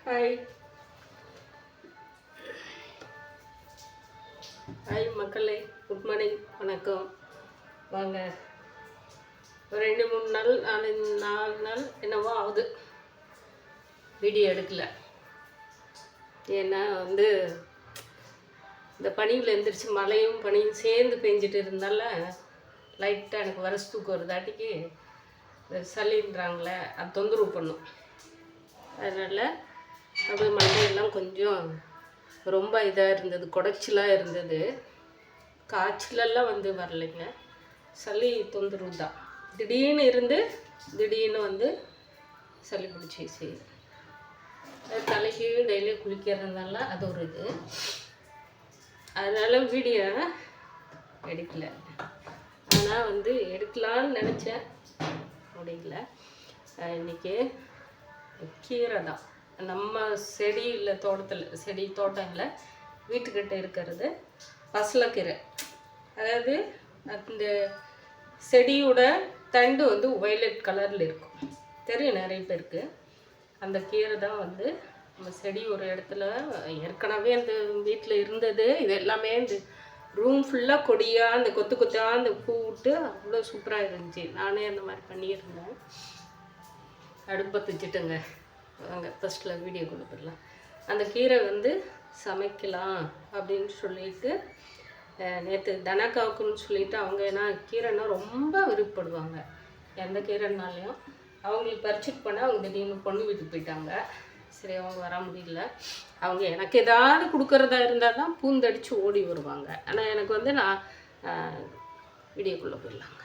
Hi hi மக்களே, good morning, வணக்கம். வாங்க, ஒரு 2-3 நாள் 4 நாள் என்னவோ ஆகுது வீடியோ எடுக்கல. ஏன்னா இந்த பனியில் எழுந்திரிச்சு மழையும் பனியும் சேர்ந்து பெஞ்சிட்டு இருந்தால லைட்டாக எனக்கு வரசு தூக்கம் ஒரு தாட்டிக்கு சளின்றாங்களே அது தொந்தரவு பண்ணும். அதனால் அப்படியே மண்டையெல்லாம் கொஞ்சம் ரொம்ப இதாக இருந்தது, குடைச்சலாக இருந்தது. காய்ச்சலெல்லாம் வரலைங்க, சளி தொந்தரவு தான். திடீர்னு இருந்து திடீர்னு சளி பிடிச்சி செய்யுது. தலைக்கு டெய்லி குளிக்கிறதுனால அது ஒரு இது. அதனால் வீடியோ எடுக்கல. ஆனால் எடுக்கலான்னு நினச்சேன், முடியல. இன்றைக்கி கீரை தான் நம்ம தோட்டத்தில் வீட்டுக்கிட்ட இருக்கிறது பசலைக்கீரை. அதாவது அந்த செடியோட தண்டு வயலட் கலரில் இருக்கும், தெரியும் நிறைய பேருக்கு. அந்த கீரை தான் நம்ம செடி ஒரு இடத்துல ஏற்கனவே அந்த வீட்டில் இருந்தது. இது எல்லாமே இந்த ரூம் ஃபுல்லாக கொடியாக அந்த கொத்து கொத்தாக அந்த பூ விட்டு அவ்வளோ சூப்பராக இருந்துச்சு. நானே அந்த மாதிரி பண்ணியிருந்தேன். அடுப்பை வச்சுட்டேங்க. வாங்க ஃபஸ்ட்டில் வீடியோ கொடுத்துடலாம். அந்த கீரை சமைக்கலாம் அப்படின்னு சொல்லிட்டு நேற்று தனக்காவுக்குன்னு சொல்லிட்டு அவங்க ஏன்னா கீரைன்னா ரொம்ப விருப்பப்படுவாங்க. எந்த கீரைனாலையும் அவங்களுக்கு பறிச்சுட்டு போனால் அவங்க திடீர்னு பொண்ணு வீட்டுக்கு போயிட்டாங்க. சரி, அவங்க வர முடியல. அவங்க எனக்கு ஏதாவது கொடுக்குறதா இருந்தால் தான் பூந்தடிச்சு ஓடி வருவாங்க. ஆனால் எனக்கு நான் வீடியோக்குள்ளே போயிடலாங்க.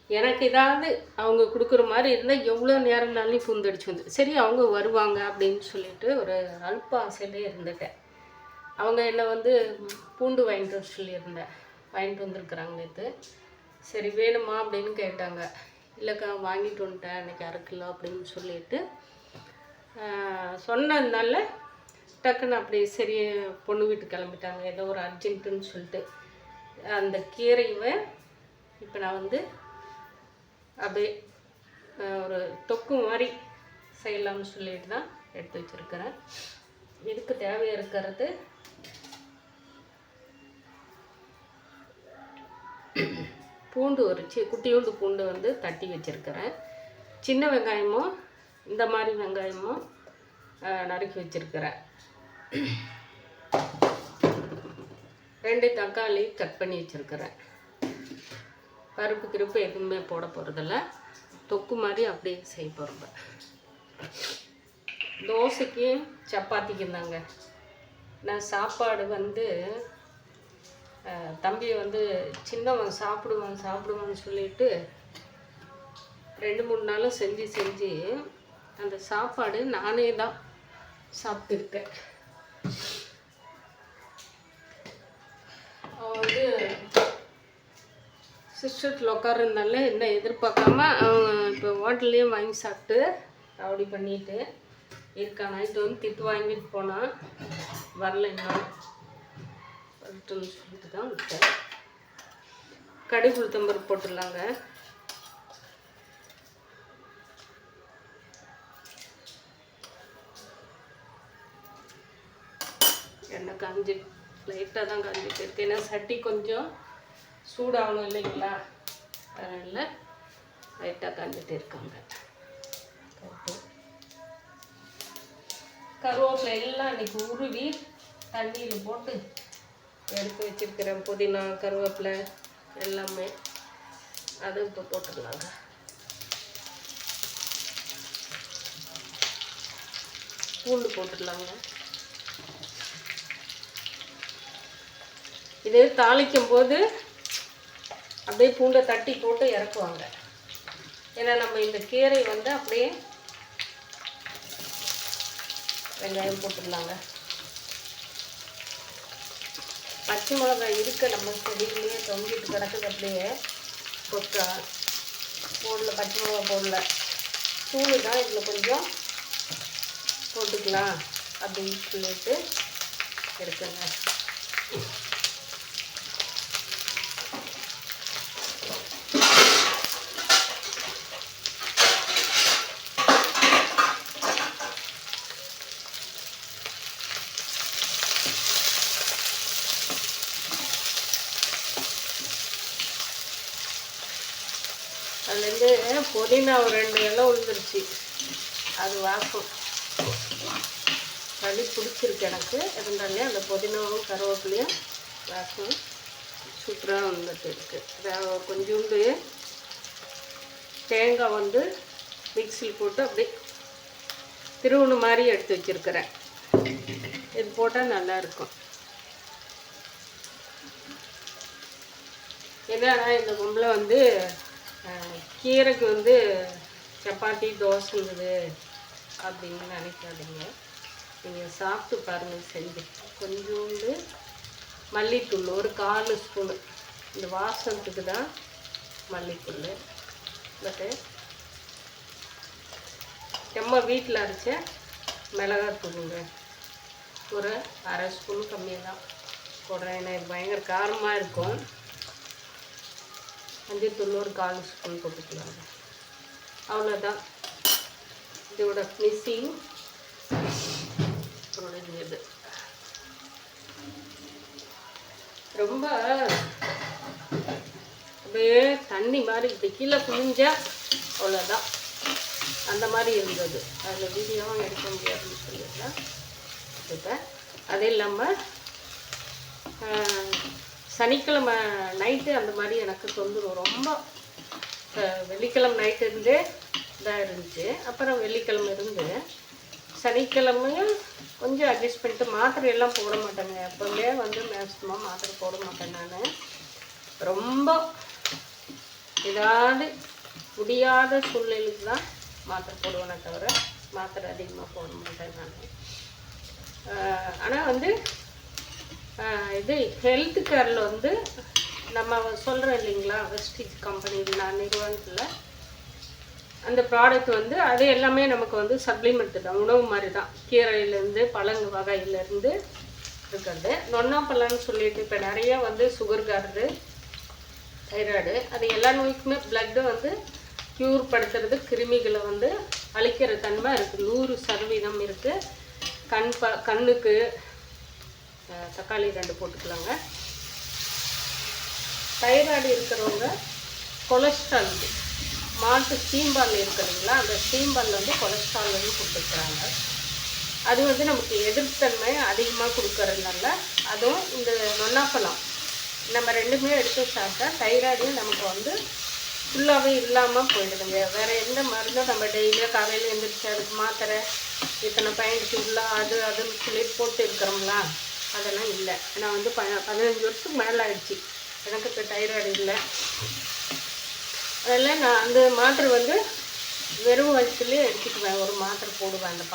எனக்கு ஏதாவது அவங்க கொடுக்குற மாதிரி இருந்தால் எவ்வளோ நேரம்னாலும் பூந்தடிச்சு சரி அவங்க வருவாங்க அப்படின்னு சொல்லிட்டு ஒரு அல்ப ஆசையிலே இருந்துட்டேன். அவங்க என்னை பூண்டு வாங்கிட்டு வர சொல்லியிருந்தேன், வாங்கிட்டு வந்திருக்குறாங்க நேற்று. சரி வேணுமா அப்படின்னு கேட்டாங்க. இல்லைக்கா வாங்கிட்டு வந்துட்டேன் இன்றைக்கி 1/2 கிலோ அப்படின்னு சொல்லிட்டு சொன்னதுனால டக்குன்னு அப்படி சரி பொண்ணு வீட்டுக்கு கிளம்பிட்டாங்க, ஏதோ ஒரு அர்ஜென்ட்டுன்னு சொல்லிட்டு. அந்த கீரையை இப்போ நான் அப்படியே ஒரு தொக்கு மாதிரி செய்யலாம்னு சொல்லிட்டு தான் எடுத்து வச்சுருக்கிறேன். இதுக்கு தேவையாக இருக்கிறது பூண்டு, ஒரு குட்டியோண்டு பூண்டு தட்டி வச்சுருக்கிறேன். சின்ன வெங்காயமும் இந்த மாதிரி வெங்காயமும் நறுக்கி வச்சுருக்கிறேன். 2 தக்காளி கட் பண்ணி வச்சுருக்கிறேன். பருப்பு கிருப்பு எதுவுமே போட போகிறதில்ல, தொக்கு மாதிரி அப்படியே செய்ய போகிறோம். தோசைக்கு சப்பாத்திக்கு தாங்க. நான் சாப்பாடு தம்பியை சின்னவன் சாப்பிடுவான்னு சொல்லிட்டு 2-3 நாளும் செஞ்சு அந்த சாப்பாடு நானே தான் சாப்பிட்டுருக்கேன். அவன் சிஸ்டத்தில் உட்காருந்தால என்ன எதிர்பார்க்காம அவன் இப்போ ஹோட்டல்லையும் வாங்கி சாப்பிட்டு அப்படி பண்ணிட்டு இருக்கான். நைட்டு திட்டு வாங்கிட்டு போனான், வரல இன்னும் வரட்டுன்னு சொல்லிட்டு தான் விட்டேன். கடுகு உளுத்தம்பருப்பு போட்டுடலாங்க. எண்ணெய் காஞ்சி லைட்டாக தான் காஞ்சிட்டு இருக்கு. ஏன்னா சட்டி கொஞ்சம் சூடாகணும் இல்லைங்களா, அதனால் லைட்டாக காஞ்சிட்டு இருக்காங்க. கருவேப்பிலை எல்லாம் இன்றைக்கி உருவி தண்ணியில் போட்டு எடுத்து வச்சுருக்கிறேன். புதினா கருவேப்பிலை எல்லாமே அது இப்போ போட்டுடலாங்க. பூண்டு போட்டுடலாங்க. இது தாளிக்கும் போது அப்படியே பூண்டை தட்டி போட்டு இறக்குவாங்க. ஏன்னா நம்ம இந்த கீரை அப்படியே வெங்காயம் போட்டுடலாங்க. பச்சை மிளகாய் இருக்க நம்ம செடியிலேயே தொங்கிட்டு கிடக்குது, அப்படியே கொட்டா போடல, பச்சை மிளகாய் போடல, தூள் தான் இதில் கொஞ்சம் போட்டுக்கலாம் அப்படின்னு சொல்லிட்டு இருக்குங்க. புதினா ஒரு 2 இலை விழுந்துருச்சு, அது வாசம் சளி பிடிச்சிருக்கு எனக்கு. இருந்தாலே அந்த புதினாவும் கருவேப்பிலையும் வாசம் சூப்பராக வந்துட்டு இருக்குது. கொஞ்சோண்டு தேங்காய் வந்து மிக்சியில் போட்டு அப்படியே திருவுணு மாதிரி எடுத்து வச்சுருக்கிறேன். இது போட்டால் நல்லாயிருக்கும். என்னன்னா இந்த பொம்பளை வந்து கீரைக்கு வந்து சப்பாத்தி தோசை இருந்தது அப்படின்னு நினைக்காதீங்க. நீங்கள் சாப்பிட்டு பாருங்கள் செஞ்சு. கொஞ்சோண்டு மல்லித்தூள் ஒரு 4 ஸ்பூனு, இந்த வாசத்துக்கு தான் மல்லித்தூள். பட்டு நம்ம வீட்டில் அரைச்ச மிளகாத்தூளுங்க ஒரு 1/2 ஸ்பூன் கம்மியாக தான் போடுறேன். ஏன்னா இது பயங்கர காரமாக இருக்கும். மஞ்சத்தூள் ஒரு 1/4 ஸ்பூன் போட்டுக்கலாங்க. அவ்வளோதான் இதோட மிக்சிங் முடிஞ்சது. ரொம்ப அப்படியே தண்ணி மாதிரி இப்படி கீழே குளிஞ்சா அவ்வளோதான், அந்த மாதிரி இருந்தது. அதில் வீடியோவும் எடுக்க முடியாதுன்னு சொல்லியிருந்தேன். இப்போ அது இல்லாமல் சனிக்கிழமை நைட்டு அந்த மாதிரி எனக்கு தொந்தரவு ரொம்ப. வெள்ளிக்கிழமை நைட்டு இருந்தே இதாக இருந்துச்சு. அப்புறம் வெள்ளிக்கிழமை இருந்து சனிக்கிழமையும் கொஞ்சம் அட்ஜஸ்ட் பண்ணிட்டு மாத்திரையெல்லாம் போட மாட்டேங்க. எப்போவுமே வந்து மேக்ஸிமம் மாத்திரை போட மாட்டேன் நான். ரொம்ப ஏதாவது முடியாத சூழ்நிலைக்கு தான் மாத்திரை போடுவேனே தவிர மாத்திரை அதிகமாக போட மாட்டேன் நான். ஆனால் வந்து இது ஹெல்த் கேரில் வந்து நம்ம சொல்கிறோம் இல்லைங்களா, வெஸ்டீஜ் கம்பெனி நான் நிறுவனத்தில் அந்த ப்ராடக்ட் வந்து அது எல்லாமே நமக்கு வந்து சப்ளிமெண்ட்டு தான், உணவு மாதிரி தான். கீரையிலேருந்து பழங்கு வகையிலேருந்து இருக்கிறது. நொன்னாப்பழம்னு சொல்லிட்டு இப்போ நிறைய வந்து சுகர்காரது, தைராய்டு, அது எல்லா நோய்க்குமே பிளட்டு வந்து க்யூர் படுத்துறது, கிருமிகளை வந்து அழிக்கிற தன்மை இருக்குது. 100% இருக்குது. கண்ணுக்கு தக்காளி 2 போட்டுக்கலாங்க. தைராய்டு இருக்கிறவங்க கொலஸ்ட்ரால் மாட்டு சீம்பால் இருக்குதுங்களா, அந்த சீம்பால் வந்து கொலஸ்ட்ரால் வந்து கொடுத்துருக்குறாங்க. அது வந்து நமக்கு எதிர்ப்புத்தன்மை அதிகமாக கொடுக்கறதுனால அதுவும் இந்த நொன்னாப்பழம் நம்ம 2மே எடுத்து சாப்பிட்டா தைராய்டையும் நமக்கு வந்து ஃபுல்லாகவே இல்லாமல் போயிடுதுங்க. வேறு எந்த மருந்தும் நம்ம டெய்லியும் காலையில் எழுந்திரிச்சு அதுக்கு மாத்திரை இத்தனை பாயிண்ட் ஃபுல்லாக அதுன்னு சொல்லி போட்டு இருக்கிறோம்ங்களா, அதெல்லாம் இல்லை. நான் வந்து 15 வருஷத்துக்கு மேலே ஆயிடுச்சு எனக்கு இப்போ தைராய்டு இல்லை. அதில் நான் அந்த மாத்திரை வந்து வெறும் வயிற்றுலேயே எடுத்துக்குவேன். ஒரு மாத்திரை போடுவேன். அந்த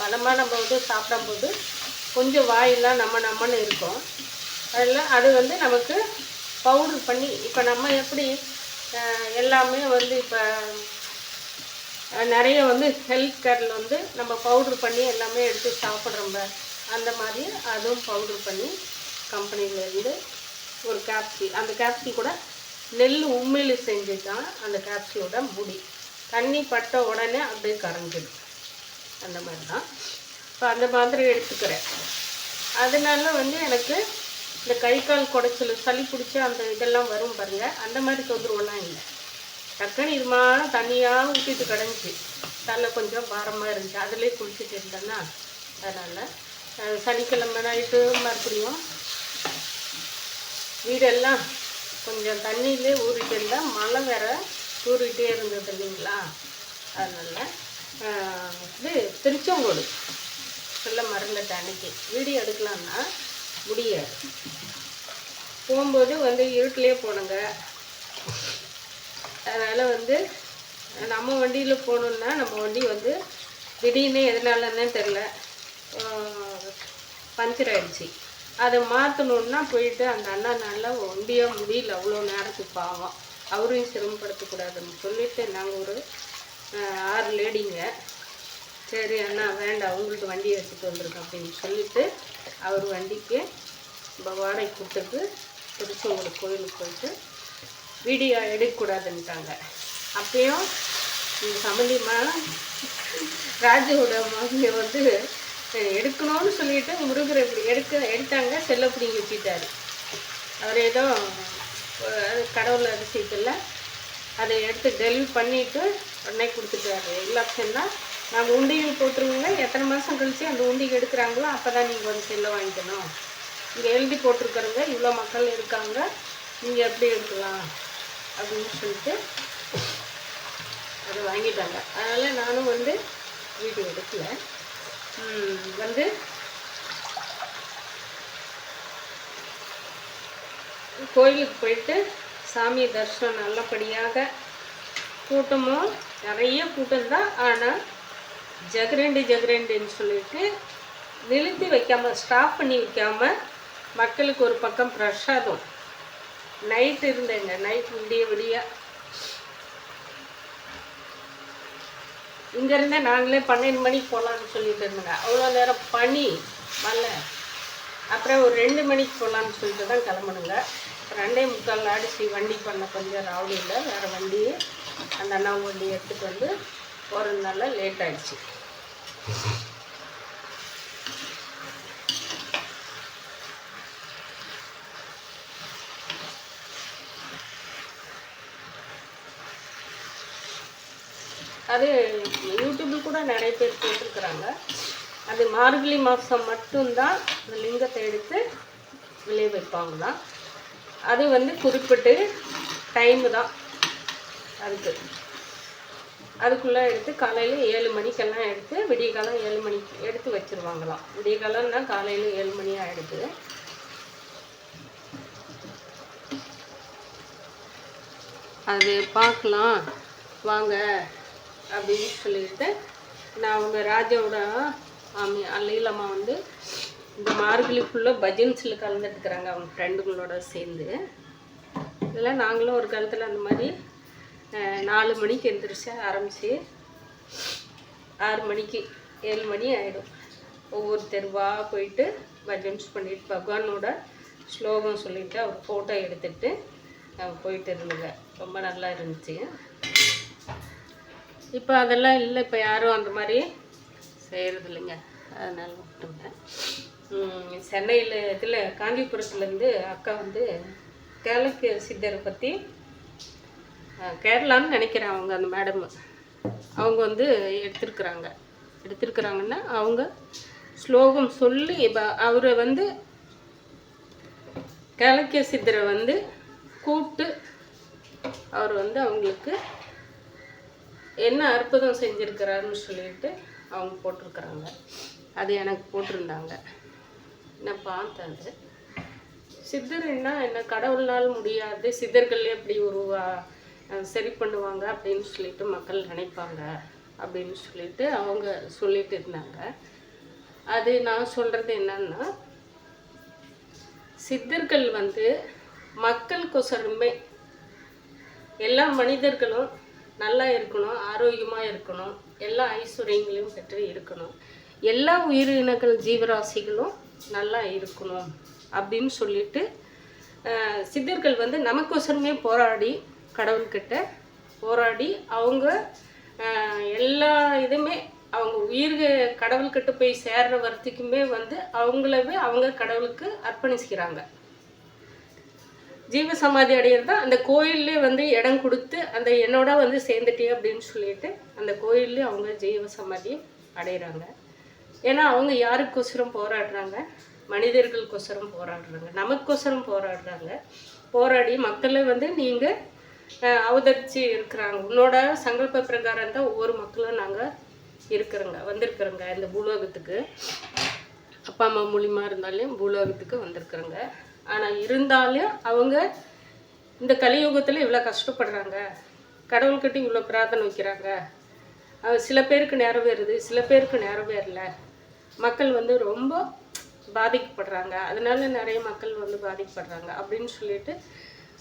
பழமாக நம்ம வந்து சாப்பிடும்போது கொஞ்சம் வாயெல்லாம் நம்மன்னு இருக்கும். அதில் அது வந்து நமக்கு பவுட்ரு பண்ணி இப்போ நம்ம எப்படி எல்லாமே வந்து இப்போ நிறைய வந்து ஹெல்த் கேரில் வந்து நம்ம பவுட்ரு பண்ணி எல்லாமே எடுத்து சாப்பிட்றோம்ப, அந்த மாதிரி அதுவும் பவுட்ரு பண்ணி கம்பெனியிலேருந்து ஒரு கேப்சூல். அந்த கேப்சூல் கூட நெல் உண்மையில் செஞ்சு தான் அந்த கேப்சூலோட முடி. தண்ணி பட்ட உடனே அப்படியே கரைஞ்சிடும். அந்த மாதிரி தான் இப்போ அந்த மாதிரி எடுத்துக்கிறேன். அதனால வந்து எனக்கு இந்த கை கால் குடைச்சல், சளி பிடிச்சி அந்த இதெல்லாம் வரும் பாருங்கள், அந்த மாதிரி தொந்தரவுலாம் இல்லை. டக்குன்னு இது மாதிரி தண்ணியாக ஊற்றிட்டு கிடஞ்சி தலை கொஞ்சம் பாரமாக இருந்துச்சு, அதிலே குளிச்சுட்டு இருந்தேன்னா அதனால் சனிக்கிழமை நைட்டு மறுபடியும் வீடெல்லாம் கொஞ்சம் தண்ணியிலே ஊறிட்டு இருந்தால் மழை வேற ஊறிட்டே இருந்தது இல்லைங்களா. அதனால் இது திருச்செங்கோடு சொல்ல மறந்துட்டேன். அன்றைக்கி வீடியோ எடுக்கலான்னா முடியாது. போகும்போது வந்து இருட்டிலே போனோங்க. அதனால் வந்து நம்ம வண்டியில் போகணுன்னா நம்ம வண்டி வந்து திடீர்னு எதனாலன்னே தெரில பஞ்சர் ஆகிடுச்சி. அதை மாற்றணுன்னா போயிட்டு அந்த அண்ணா நல்லா ஒண்டியாக முடியல, அவ்வளோ நேரத்துக்கு பாவம், அவரையும் சிரமப்படுத்தக்கூடாதுன்னு சொல்லிவிட்டு நாங்கள் ஒரு 6 லேடிங்க, சரி அண்ணா வேண்டாம் உங்களுக்கு வண்டியை எடுத்துகிட்டு வந்துருக்கோம் அப்படின்னு சொல்லிவிட்டு அவர் வண்டிக்கு வாடகை கொடுத்துட்டு திருச்செங்கோடு கோயிலுக்கு போயிட்டு வீடியோ எடுக்கக்கூடாதுன்ட்டாங்க. அப்பயும் இந்த சம்பந்தியமான ராஜுவோட மகனை வந்து எடுக்கணும்னு சொல்லிட்டு முருகரை இப்படி எடுத்தாங்க. செல்ல பிடிங்கி வச்சுட்டாரு. அவர் ஏதோ கடவுள் அதிசயத்தில் அதை எடுத்து டெலிவரி பண்ணிவிட்டு உடனே கொடுத்துட்டாரு. எலெக்ஷன்னா நாங்கள் உண்டிகள் போட்டுருவோங்க, எத்தனை மாதம் கழித்து அந்த உண்டிகை எடுக்கிறாங்களோ அப்போ தான் நீங்கள் வந்து செல்லை வாங்கிக்கணும். இங்கே எழுதி போட்டிருக்கிறவங்க இவ்வளோ மக்கள் இருக்காங்க, நீங்கள் எப்படி எடுக்கலாம் அப்படின்னு சொல்லிட்டு அதை வாங்கிட்டாங்க. அதனால் நானும் வந்து வீடியோ எடுக்கல. வந்து கோயிலுக்கு போயிட்டு சாமி தரிசனம் நல்லபடியாக, கூட்டமும் நிறைய கூட்டம் தான். ஆனால் ஜெகரண்டின்னு சொல்லிட்டு நிறுத்தி வைக்காமல், ஸ்டாப் பண்ணி வைக்காமல் மக்களுக்கு ஒரு பக்கம் பிரசாதம். நைட்டு இருந்தேங்க, நைட் விடிய இங்கேருந்தே நாங்களே 12 மணிக்கு போகலான்னு சொல்லிட்டு இருந்தோங்க. அவ்வளோ நேரம் பனி மழை. அப்புறம் ஒரு 2 மணிக்கு போகலான்னு சொல்லிட்டு தான் கிளம்பணுங்க. 2:45 ஆடிச்சு. வண்டி பண்ண கொஞ்சம் ராவடி இல்லை, வேறு வண்டி அந்த அண்ணா வண்டி எடுத்துகிட்டு வந்து போகிறதுனால லேட் ஆகிடுச்சு. அது யூடியூப்பில் கூட நிறைய பேர் போட்டிருக்கிறாங்க. அது மார்கழி மாதம் மட்டும்தான் அந்த லிங்கத்தை எடுத்து விளைய வைப்பாங்களாம். அது வந்து குறிப்பிட்டு டைமு தான் அதுக்குள்ளே எடுத்து காலையில் 7 மணிக்கெல்லாம் எடுத்து விடியகாலம் 7 மணிக்கு எடுத்து வச்சுருவாங்களாம். விடியகாலம்னா காலையில் 7 மணி ஆகிடுது. அது பார்க்கலாம் வாங்க அப்படின்னு சொல்லிட்டு நான் அவங்க ராஜாவோட லீலம்மா வந்து இந்த மார்கழி ஃபுல்லாக பஜன்ஸில் கலந்துட்டுருக்குறாங்க அவங்க ஃப்ரெண்டுங்களோட சேர்ந்து. இதெல்லாம் நாங்களும் ஒரு காலத்தில் அந்த மாதிரி 4 மணிக்கு எழுந்திரிச்சு ஆரம்பித்து 6 மணிக்கு 7 மணி ஆகிடும். ஒவ்வொரு தெருவாக போயிட்டு பஜன்ஸ் பண்ணிட்டு பகவானோட ஸ்லோகம் சொல்லிவிட்டு அவர் ஃபோட்டோ எடுத்துகிட்டு போயிட்டு இருந்தோங்க. ரொம்ப நல்லா இருந்துச்சு. இப்போ அதெல்லாம் இல்லை, இப்போ யாரும் அந்த மாதிரி செய்கிறது இல்லைங்க. அதனால விட்டுங்க. சென்னையில் இதில் காஞ்சிபுரத்துலேருந்து அக்கா வந்து கேலக்கிய சித்தரை பற்றி, கேரளான்னு நினைக்கிறேன் அவங்க அந்த மேடம், அவங்க வந்து எடுத்திருக்கிறாங்கன்னா அவங்க ஸ்லோகம் சொல்லி இப்போ அவரை வந்து கேலக்கிய சித்தரை வந்து கூப்பிட்டு அவர் வந்து அவங்களுக்கு என்ன அற்புதம் செஞ்சுருக்கிறாருன்னு சொல்லிட்டு அவங்க போட்டிருக்கிறாங்க. அது எனக்கு போட்டிருந்தாங்க, நான் பார்த்தேன். அது சித்தர்னா என்ன, கடவுள்னால் முடியாது, சித்தர்கள் எப்படி சரி பண்ணுவாங்க அப்படின்னு சொல்லிட்டு மக்கள் நினைப்பாங்க அப்படின்னு சொல்லிட்டு அவங்க சொல்லிட்டு இருந்தாங்க. அது நான் சொல்கிறது என்னன்னா, சித்தர்கள் வந்து மக்களுக்கொசரமே எல்லா மனிதர்களும் நல்லா இருக்கணும், ஆரோக்கியமாக இருக்கணும், எல்லா ஐஸ்வர்யங்களையும் பெற்று இருக்கணும், எல்லா உயிரினங்கள் ஜீவராசிகளும் நல்லா இருக்கணும் அப்படின்னு சொல்லிட்டு சித்தர்கள் வந்து நமக்கொசரமே போராடி, கடவுள்கிட்ட போராடி அவங்க எல்லா இதுவுமே அவங்க கடவுள்கிட்ட போய் சேர்ற வரத்துக்குமே வந்து அவங்களவே அவங்க கடவுளுக்கு அர்ப்பணிச்சுக்கிறாங்க. ஜீவ சமாதி அடையிறது அந்த கோயிலே வந்து இடம் கொடுத்து அந்த என்னோட வந்து சேர்ந்துட்டே அப்படின்னு சொல்லிட்டு அந்த கோயிலே அவங்க ஜீவ சமாதி அடைகிறாங்க. ஏன்னா அவங்க யாருக்கோசரம் போராடுறாங்க, மனிதர்களுக்கோசரம் போராடுறாங்க, நமக்கோசரம் போராடுறாங்க. போராடி மக்களை வந்து நீங்கள் அவதரித்து இருக்கிறாங்க, உன்னோட சங்கல்ப பிரகாரம் தான் ஒவ்வொரு மக்களும் நாங்கள் வந்திருக்கிறோங்க இந்த பூலோகத்துக்கு. அப்பா அம்மா மூலியமாக இருந்தாலும் பூலோகத்துக்கு வந்திருக்கிறோங்க. ஆனால் இருந்தாலும் அவங்க இந்த கலியுகத்தில் இவ்வளோ கஷ்டப்படுறாங்க, கடவுள்கிட்ட இவ்வளோ பிரார்த்தனை வைக்கிறாங்க. சில பேருக்கு நிறைவேறுது, சில பேருக்கு நிறைவேறல. மக்கள் வந்து ரொம்ப பாதிக்கப்படுறாங்க, அதனால நிறைய மக்கள் வந்து பாதிக்கப்படுறாங்க அப்படின்னு சொல்லிட்டு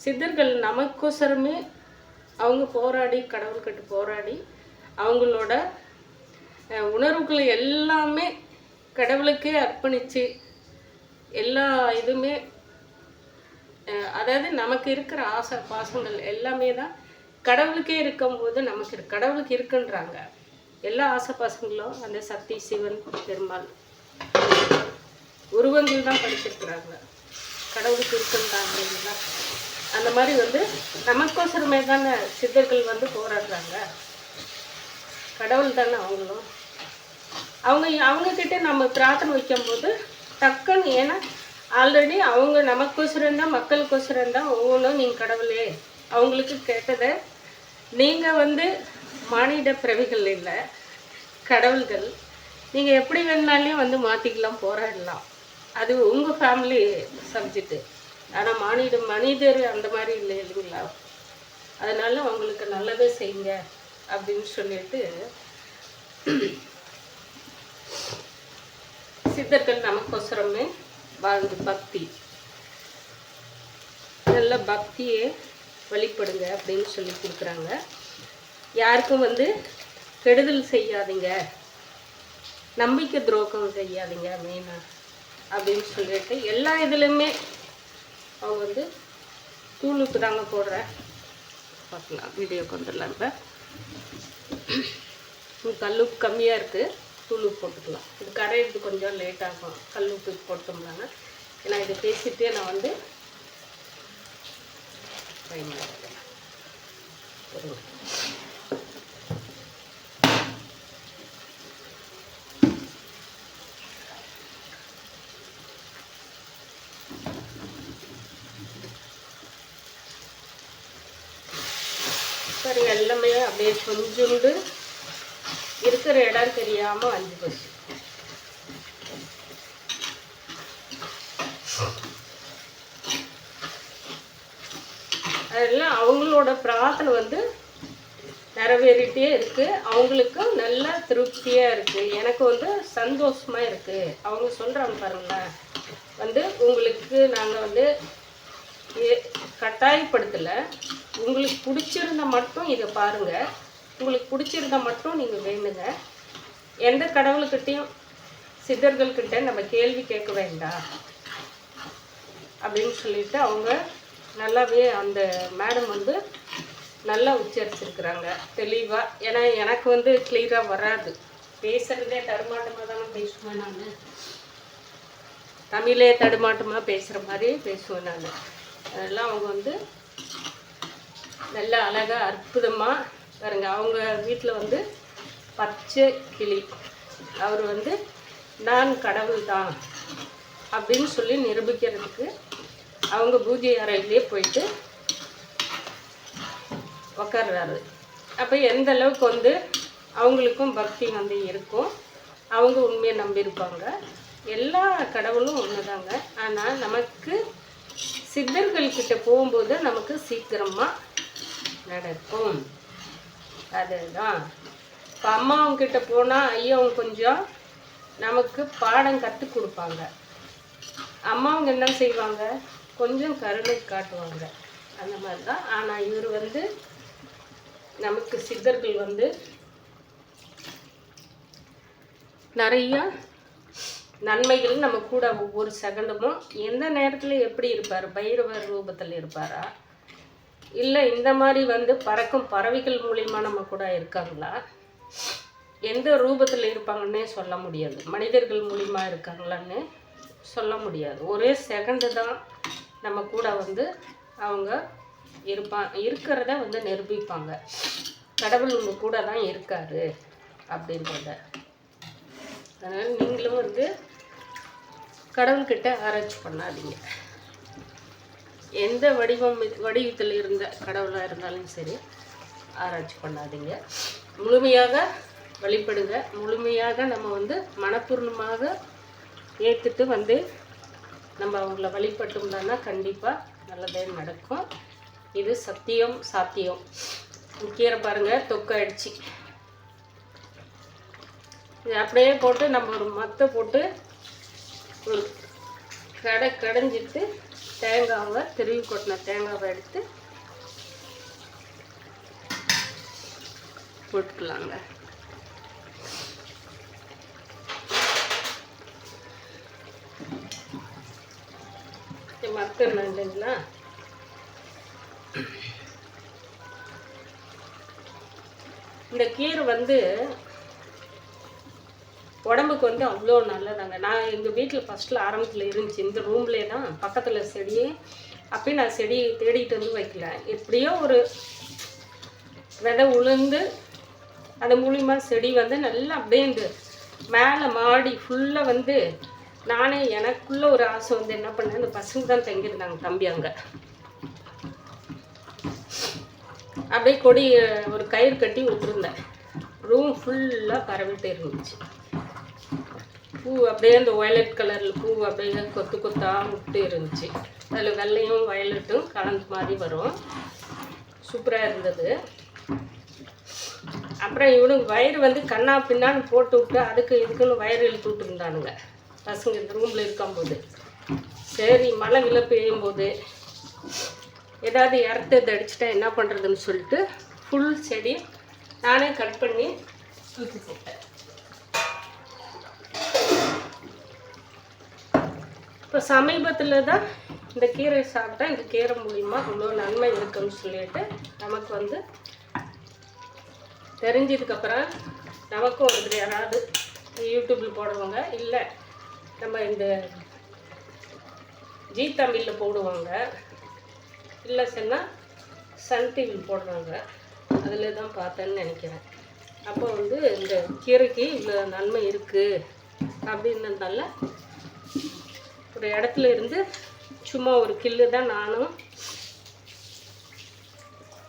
சித்தர்கள் நமக்கோசரமே அவங்க போராடி, கடவுள்கிட்ட போராடி அவங்களோட உணர்வுகளை எல்லாமே கடவுளுக்கே அர்ப்பணித்து எல்லா இதுவுமே, அதாவது நமக்கு இருக்கிற ஆசை பாசங்கள் எல்லாமே தான் கடவுளுக்கே இருக்கும்போது கடவுளுக்கு இருக்குன்றாங்க. எல்லா ஆசை பாசங்களும் அந்த சக்தி, சிவன், பெருமாள் உருவங்கள் தான் படிச்சிருக்கிறாங்க, கடவுளுக்கு இருக்குன்றாங்க. எல்லா ஆசை பாசங்களும் அந்த சக்தி, சிவன், பெருமாள் உருவங்கள் தான் படிச்சிருக்கிறாங்க. கடவுளுக்கு இருக்குன்றாங்க. எல்லா ஆசை பாசங்களும் அந்த சக்தி, சிவன், பெருமாள் உருவங்கள் தான் படிச்சிருக்கிறாங்க. கடவுளுக்கு இருக்குன்றாங்க. எல்லா ஆசை பாசங்களும் அந்த சக்தி, சிவன், பெருமாள் உருவங்கள் தான் படிச்சிருக்கிறாங்க. அந்த மாதிரி வந்து நமக்கோசரமே தானே சித்தர்கள் வந்து போராடுறாங்க. கடவுள் தானே அவங்களும். அவங்கக்கிட்ட நம்ம பிரார்த்தனை வைக்கும்போது டக்குன்னு, ஏன்னா ஆல்ரெடி அவங்க நமக்கோசரம் தான், மக்களுக்கோசரம் தான் ஒவ்வொன்றும். நீங்கள் கடவுளே அவங்களுக்கு கேட்டதை நீங்கள் வந்து மானிட பிறவிகள் இல்லை, கடவுள்கள். நீங்கள் எப்படி வேணுனாலையும் வந்து மாற்றிக்கலாம், போராடலாம். அது உங்கள் ஃபேமிலி சப்ஜெக்டு. ஆனால் மனிதர் அந்த மாதிரி இல்லை இல்லைங்களா? அதனால் அவங்களுக்கு நல்லதே செய்யுங்க அப்படின்னு சொல்லிட்டு சித்தர்கள் நமக்கோசரமே வாழ்ந்து பக்தி, நல்ல பக்தியை வழிபடுங்க அப்படின்னு சொல்லி கொடுக்குறாங்க. யாருக்கும் வந்து கெடுதல் செய்யாதீங்க, நம்பிக்கை துரோகம் செய்யாதீங்க மெயினாக அப்படின்னு சொல்லிட்டு எல்லா இதுலையுமே அவங்க வந்து தூள் உப்பு தாங்க போடுறேன். பார்க்கலாம், வீடியோ வந்துடலாம். இப்போ கல் உப்பு கம்மியாக இருக்குது, தூள் உப்பு போட்டுக்கலாம். இது கரையிறது கொஞ்சம் லேட் ஆகும் கல் உப்பு போட்டோம்னாங்க. ஏன்னா இதை பேசிகிட்டே நான் வந்து ட்ரை பண்ணிக்கிறேன். சரி, எல்லாமே அப்படியே கொஞ்சோண்டு இருக்கிற இடம் தெரியாமல் அஞ்சு போச்சு. அதெல்லாம் அவங்களோட பிரார்த்தனை வந்து நிறைவேறிட்டே இருக்குது. அவங்களுக்கும் நல்ல திருப்தியாக இருக்குது, எனக்கு வந்து சந்தோஷமாக இருக்குது. அவங்க சொல்கிறாங்க பாருங்களேன், வந்து உங்களுக்கு நாங்கள் வந்து கட்டாயப்படுத்தலை, உங்களுக்கு பிடிச்சிருந்தா மட்டும் இதை பாருங்கள், உங்களுக்கு பிடிச்சிருந்தா மட்டும் நீங்கள் வேணுங்க. எந்த கடவுள்கிட்டையும் சித்தர்கள்கிட்ட நம்ம கேள்வி கேட்க வேண்டாம் அப்படின்னு சொல்லிட்டு அவங்க நல்லாவே அந்த மேடம் வந்து நல்லா உச்சரிச்சிருக்கிறாங்க தெளிவாக. ஏன்னா எனக்கு வந்து கிளியராக வராது, பேசுகிறதே தடுமாட்டமாக தானே பேசுவேன் நான், தமிழே தடுமாட்டமாக பேசுகிற மாதிரி பேசுவேன் நான். அதெல்லாம் அவங்க வந்து நல்லா அழகாக அற்புதமாக பாருங்க. அவங்க வீட்டில் வந்து பச்சை கிளி, அவர் வந்து நான் கடவுள் தான் அப்படின்னு சொல்லி நிரூபிக்கிறதுக்கு அவங்க பூஜை அறையிலே போயிட்டு உக்கார்றாரு. அப்போ எந்த அளவுக்கு வந்து அவங்களுக்கும் பக்தி வந்து இருக்கும், அவங்க உண்மையை நம்பியிருப்பாங்க. எல்லா கடவுளும் ஒன்று தாங்க. ஆனால் நமக்கு சித்தர்கள்கிட்ட போகும்போது நமக்கு சீக்கிரமாக நடக்கும். அதுதான். இப்போ அம்மாவங்கிட்ட போனால் ஐயாவும் கொஞ்சம் நமக்கு பாடம் கற்றுக் கொடுப்பாங்க. அம்மாவங்க என்ன செய்வாங்க, கொஞ்சம் கருணை காட்டுவாங்க, அந்த மாதிரி தான். ஆனால் இவர் வந்து நமக்கு சித்தர்கள் வந்து நிறையா நன்மைகள் நம்ம கூட ஒவ்வொரு செகண்டமும் எந்த நேரத்தில் எப்படி இருப்பார், பைரவர் ரூபத்தில் இருப்பாரா, இல்லை இந்த மாதிரி வந்து பறக்கும் பறவைகள் மூலிமா நம்ம கூட இருக்காங்களா, எந்த ரூபத்தில் இருப்பாங்கன்னே சொல்ல முடியாது, மனிதர்கள் மூலிமா இருக்காங்களான்னு சொல்ல முடியாது. ஒரே செகண்டு தான் நம்ம கூட வந்து அவங்க இருக்கிறத வந்து நிரூபிப்பாங்க. கடவுள் உங்கள் கூட தான் இருக்காரு அப்படின்றத. அதனால் நீங்களும் வந்து கடவுள்கிட்ட ஆராய்ச்சி பண்ணாதீங்க. எந்த வடிவத்தில் இருந்த கடவுளாக இருந்தாலும் சரி ஆராய்ச்சி பண்ணாதீங்க. முழுமையாக வழிபடுங்க. முழுமையாக நம்ம வந்து மனப்பூர்ணமாக ஏற்றுட்டு வந்து நம்ம அவங்கள வழிபட்டோம்னா கண்டிப்பாக நல்லதே நடக்கும். இது சத்தியம் சாத்தியம். கீரை பாருங்கள் தொக்காயிடுச்சு. இது அப்படியே போட்டு நம்ம ஒரு மத்தை போட்டு ஒரு கடைஞ்சிட்டு தேங்காவை திருவி கொட்டின தேங்காவை எடுத்து போட்டுக்கலாங்க. மத்த இல்லைங்களா, இந்த கீரை வந்து உடம்புக்கு வந்து அவ்வளோ நல்லதாங்க. நான் எங்கள் வீட்டில் ஃபஸ்ட்டில் ஆரம்பத்தில் இருந்துச்சு, இந்த ரூம்லே தான் பக்கத்தில் செடியே அப்பயும் நான் செடி தேடிட்டு வந்து வைக்கல. எப்படியோ ஒரு விதை உளுந்து அது மூலிமா செடி வந்து நல்லா அப்படியே இந்த மேலே மாடி ஃபுல்லாக வந்து நானே எனக்குள்ளே ஒரு ஆசை வந்து என்ன பண்ணேன், இந்த பசங்க தான் தங்கியிருந்தாங்க தம்பி அங்கே. அப்படியே கொடி ஒரு கயிறு கட்டி விட்டுருந்தேன். ரூம் ஃபுல்லாக பரவிட்டு இருந்துச்சு. பூ அப்படியே அந்த வயலட் கலரில் பூ அப்படியே கொத்து கொத்தாக விட்டு இருந்துச்சு. அதில் வெள்ளையும் வயலட்டும் கலந்து மாதிரி வரும். சூப்பராக இருந்தது. அப்புறம் இவனுக்கு வயிறு வந்து கண்ணா பின்னான்னு போட்டு விட்டு அதுக்கு இதுக்குன்னு வயிறு இழுத்து விட்டுருந்தானுங்க பசங்க இந்த ரூமில் இருக்கும்போது. சரி மழை விழ பெய்யும் போது ஏதாவது இறத்தது அடிச்சுட்டா என்ன பண்ணுறதுன்னு சொல்லிட்டு ஃபுல் செடி நானே கட் பண்ணி தூக்கி போட்டேன். இப்போ சமீபத்தில் தான் இந்த கீரை சாப்பிட்டா இந்த கீரை மூலிமா இவ்வளோ நன்மை இருக்குன்னு சொல்லிட்டு நமக்கு வந்து தெரிஞ்சதுக்கப்புறம் நமக்கும் ஒரு யாராவது யூடியூப்பில் போடுவாங்க, இல்லை நம்ம இந்த ஜி தமிழில் போடுவாங்க, இல்லை சொன்னால் சன் டிவியில் போடுறாங்க, அதில் தான் பார்த்தேன்னு நினைக்கிறேன். அப்போ வந்து இந்த கீரைக்கு இவ்வளோ நன்மை இருக்குது அப்படின்றதுனால ஒரு இடத்துல இருந்து சும்மா ஒரு கில்லு தான் நானும்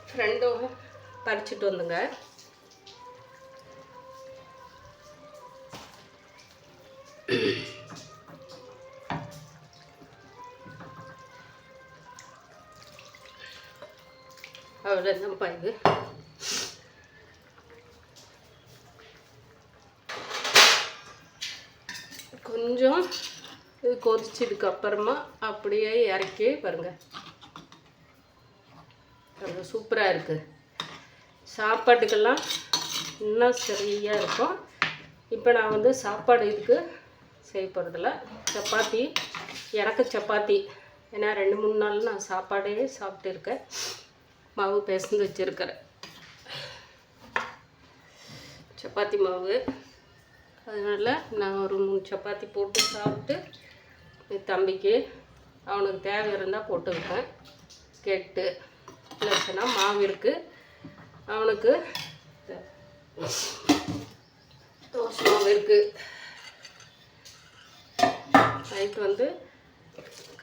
ஃப்ரெண்டும் பறிச்சுட்டு வந்தேங்க. அவ்வளோதான்ப்பா இது. கொஞ்சம் இது கொதிச்சதுக்கு அப்புறமா அப்படியே இறக்கி பாருங்க, ரொம்ப சூப்பராக இருக்குது. சாப்பாட்டுக்கெல்லாம் இன்னும் சரியாக இருக்கும். இப்போ நான் வந்து சாப்பாடு இதுக்கு செய்ய போகிறதில்ல. சப்பாத்தி, எனக்கு சப்பாத்தி, ஏன்னா 2-3 நாள் நான் சாப்பாடே சாப்பிட்டு இருக்கேன். மாவு பிசைந்து வச்சுருக்கிறேன், சப்பாத்தி மாவு. அதனால் நான் ஒரு 3 சப்பாத்தி போட்டு சாப்பிட்டு தம்பிக்கு அவனுக்கு தேவை இருந்தால் போட்டுக்கிட்டேன். கேட்டு இல்லைன்னா மாவு இருக்குது அவனுக்கு, தோசை மாவு இருக்குது. நைட்டு வந்து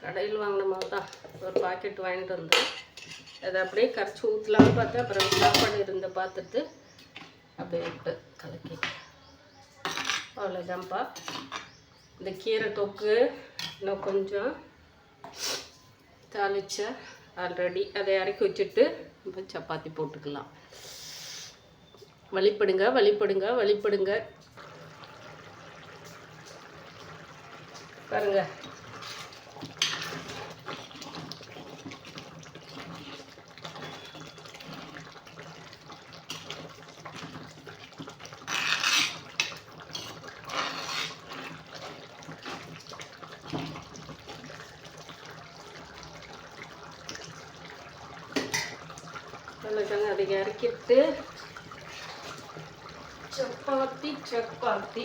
கடையில் வாங்கின மாவு தான் ஒரு பாக்கெட் வாங்கிட்டு வந்தேன். அதை அப்படியே கரைச்சி ஊற்றலான்னு பார்த்தா அப்புறம் சாப்பாடு இருந்த பார்த்துட்டு அப்படியே விட்டு கலக்கி. அவ்வளோதான்ப்பா. இந்த கீரை தொக்கு இன்னும் கொஞ்சம் தாளிச்ச ஆல்ரெடி அதை இறக்கி வச்சுட்டு இப்போ சப்பாத்தி போட்டுக்கலாம். வழிபடுங்க வழிபடுங்க வழிபடுங்க. பாருங்க, அவ்வளோதாங்க. அதை இறக்கிட்டு சப்பாத்தி சப்பாத்தி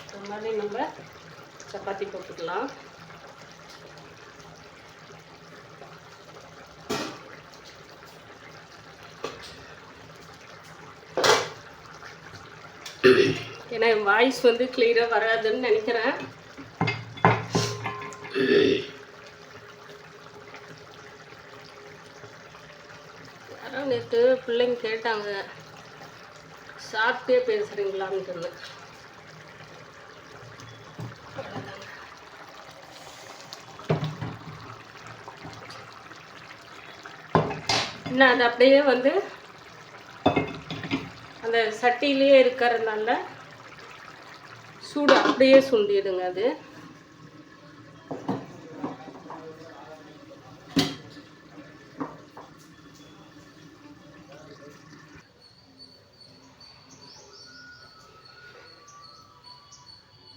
இந்த மாதிரி நம்ம சப்பாத்தி போட்டுக்கலாம். ஏன்னா என் வாய்ஸ் வந்து கிளியராக வராதுன்னு நினைக்கிறேன். யாரோ நேற்று பிள்ளைங்க கேட்டாங்க, சாப்பிட்டே பேசுகிறீங்களான்னு சொன்னேன். இன்னும் அது அப்படியே வந்து அந்த சட்டியிலே இருக்கிறதுனால சூடு அப்படியே சுண்டிடுங்க. அது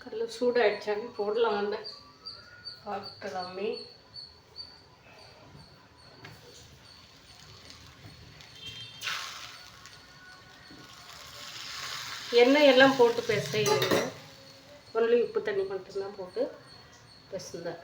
கடலை சூடாயிடுச்சான்னு போடலான்னு பார்க்கலாமே. எண்ணெய் எல்லாம் போட்டு பிசையுங்க. ஒன்லி உப்பு தண்ணி மட்டும்தான் போட்டு பிசைந்தேன்.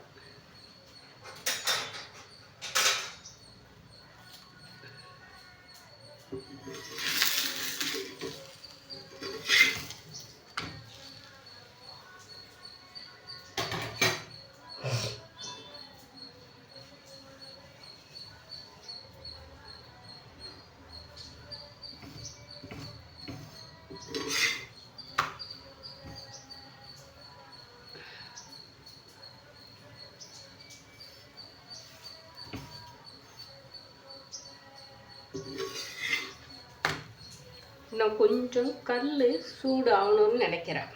இன்னும் கொஞ்சம் கல் சூடு ஆகணும்னு நினைக்கிறேன்.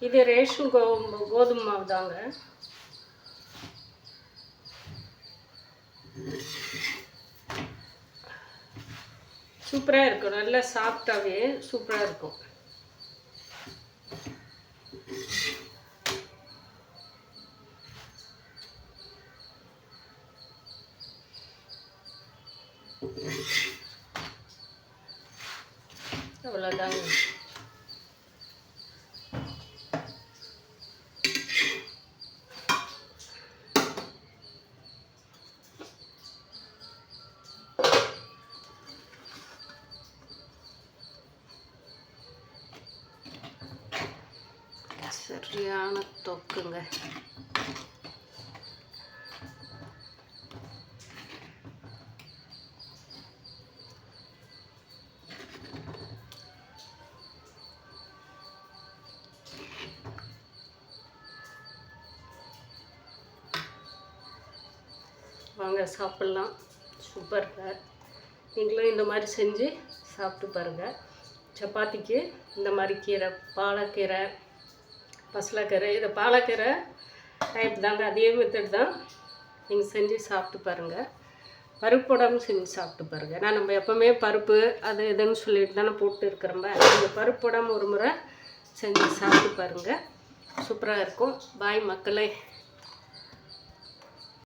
இது ரேஷன் கோதுமை மாவு தாங்க. சூப்பராக இருக்கும், நல்லா சாஃப்டாகவே சூப்பராக இருக்கும். அவ்வளோதாங்க. சரியான தொக்குங்க. வாங்க சாப்பிட்லாம். சூப்பருங்க. நீங்களும் இந்த மாதிரி செஞ்சு சாப்பிட்டு பாருங்கள். சப்பாத்திக்கு இந்த மாதிரி கீரை, பாலக்கீரை, பசலைக்கீரை, இது பாலக்கீரை டைப் தாங்க. அதே மெத்தட் தான். நீங்கள் செஞ்சு சாப்பிட்டு பாருங்கள். பருப்பு போடாமல் செஞ்சு சாப்பிட்டு பாருங்கள். நான் நம்ம எப்போவுமே பருப்பு அது இதுன்னு சொல்லிட்டு தானே போட்டு இருக்கிறோம்ப. நீங்கள் பருப்பு போடாமல் ஒரு முறை செஞ்சு சாப்பிட்டு பாருங்கள். சூப்பராக இருக்கும். பாய் மக்களே.